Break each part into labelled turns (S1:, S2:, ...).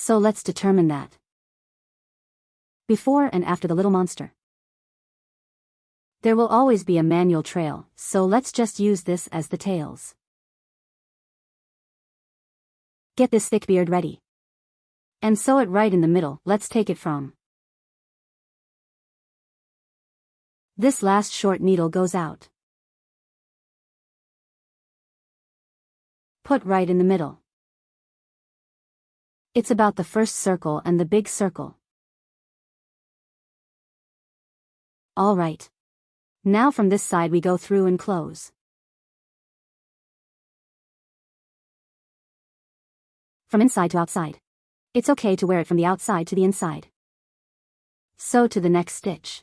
S1: So let's determine that. Before and after the little monster. There will always be a manual trail, so let's just use this as the tails. Get this thick beard ready. And sew it right in the middle. Let's take it from. This last short needle goes out. Put right in the middle. It's about the first circle and the big circle. All right. Now from this side we go through and close. From inside to outside. It's okay to wear it from the outside to the inside. Sew to the next stitch.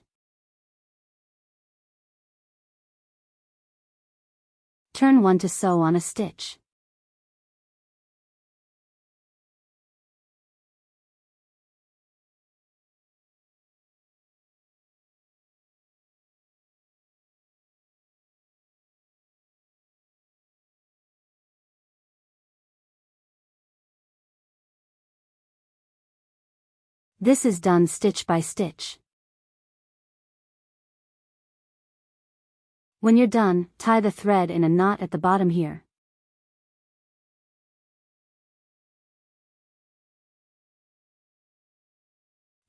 S1: Turn one to sew on a stitch. This is done stitch by stitch. When you're done, tie the thread in a knot at the bottom here.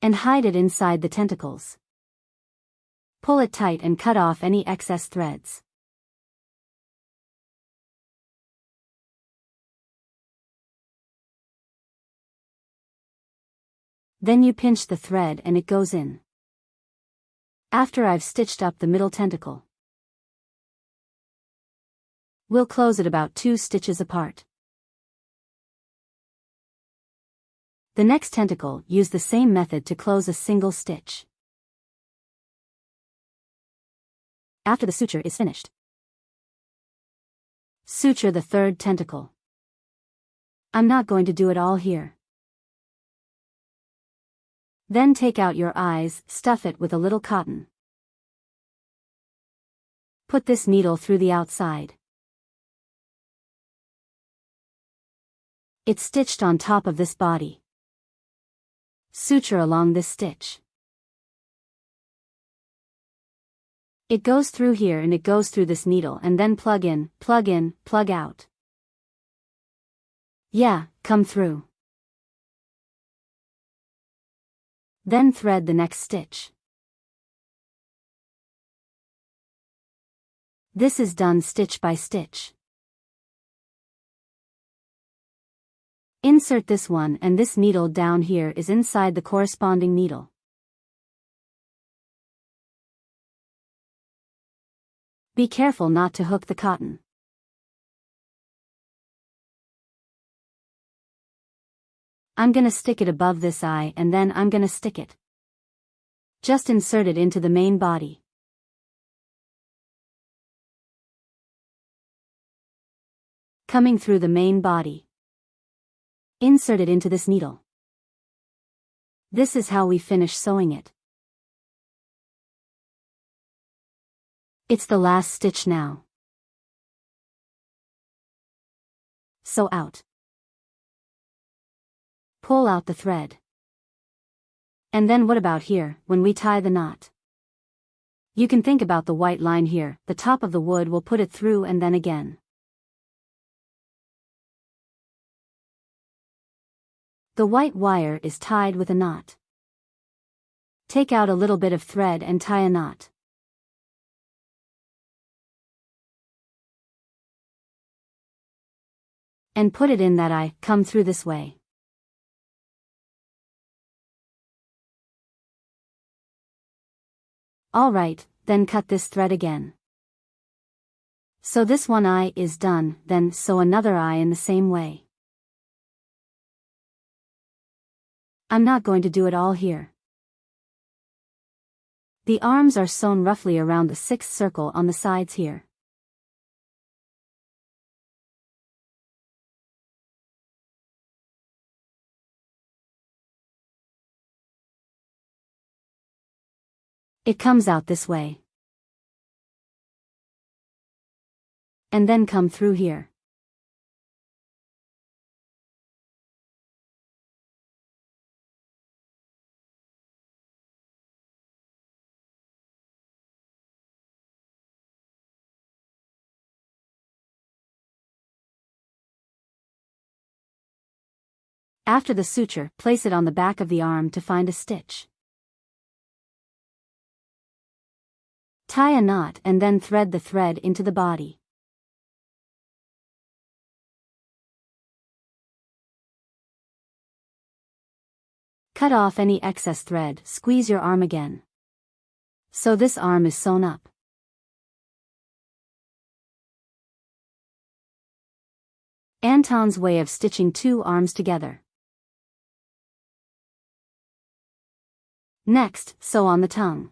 S1: And hide it inside the tentacles. Pull it tight and cut off any excess threads. Then you pinch the thread and it goes in. After I've stitched up the middle tentacle. We'll close it about 2 stitches apart. The next tentacle, use the same method to close a single stitch. After the suture is finished, suture the third tentacle. I'm not going to do it all here. Then take out your eyes, stuff it with a little cotton. Put this needle through the outside. It's stitched on top of this body. Suture along this stitch. It goes through here and it goes through this needle and then plug in, plug out. Yeah, come through. Then thread the next stitch. This is done stitch by stitch. Insert this one and this needle down here is inside the corresponding needle. Be careful not to hook the cotton. I'm gonna stick it above this eye and then I'm gonna stick it. Just insert it into the main body. Coming through the main body. Insert it into this needle. This is how we finish sewing it. It's the last stitch now. Sew out. Pull out the thread. And then what about here, when we tie the knot? You can think about the white line here, the top of the wood will put it through and then again. The white wire is tied with a knot. Take out a little bit of thread and tie a knot. And put it in that eye, come through this way. Alright, then cut this thread again. So this one eye is done, then sew another eye in the same way. I'm not going to do it all here. The arms are sewn roughly around the 6th circle on the sides here. It comes out this way. And then come through here. After the suture, place it on the back of the arm to find a stitch. Tie a knot and then thread the thread into the body. Cut off any excess thread, squeeze your arm again. So this arm is sewn up. Anton's way of stitching two arms together. Next, sew on the tongue.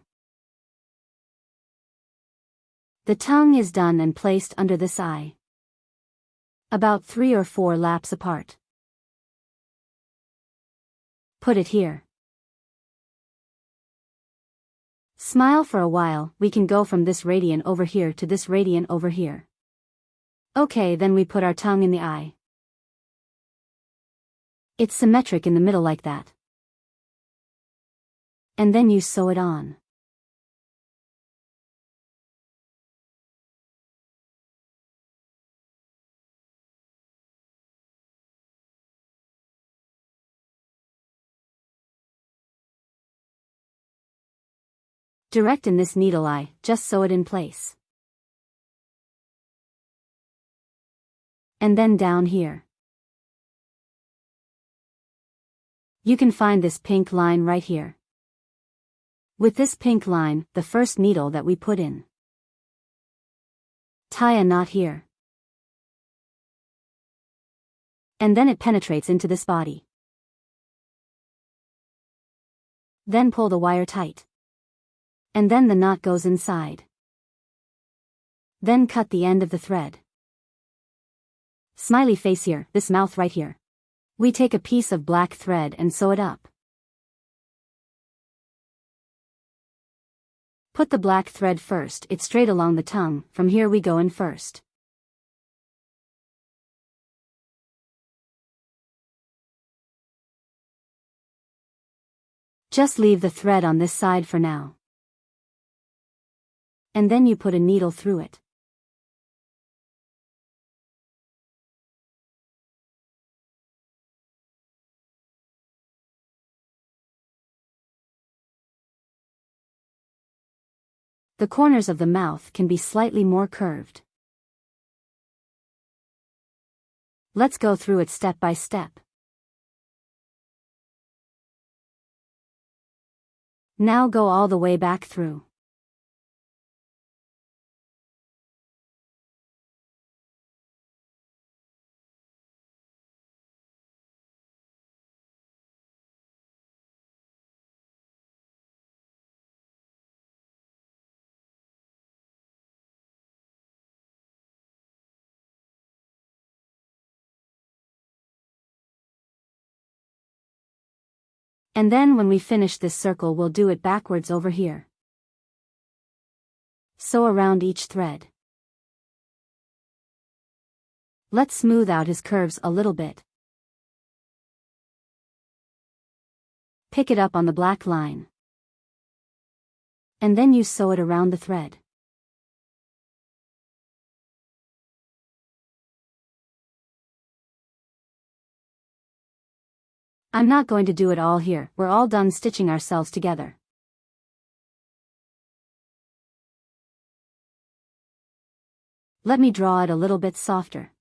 S1: The tongue is done and placed under this eye, about 3 or 4 laps apart. Put it here. Smile for a while. We can go from this radian over here to this radian over here. Okay, then we put our tongue in the eye. It's symmetric in the middle like that. And then you sew it on. Direct in this needle eye, just sew it in place. And then down here. You can find this pink line right here. With this pink line, the first needle that we put in. Tie a knot here. And then it penetrates into this body. Then pull the wire tight. And then the knot goes inside. Then cut the end of the thread. Smiley face here, this mouth right here. We take a piece of black thread and sew it up. Put the black thread first, it's straight along the tongue, from here we go in first. Just leave the thread on this side for now. And then you put a needle through it. The corners of the mouth can be slightly more curved. Let's go through it step by step. Now go all the way back through. And then when we finish this circle, we'll do it backwards over here. Sew around each thread. Let's smooth out his curves a little bit. Pick it up on the black line. And then you sew it around the thread. I'm not going to do it all here, we're all done stitching ourselves together. Let me draw it a little bit softer.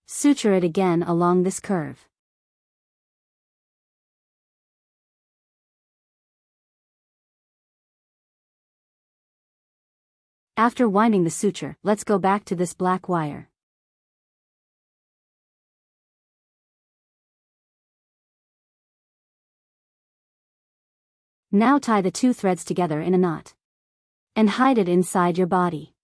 S1: Suture it again along this curve. After winding the suture, let's go back to this black wire. Now tie the two threads together in a knot. And hide it inside your body.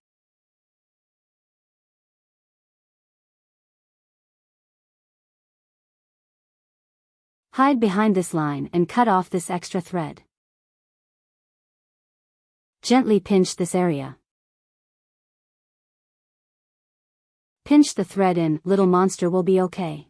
S1: Hide behind this line and cut off this extra thread. Gently pinch this area. Pinch the thread in, little monster will be okay.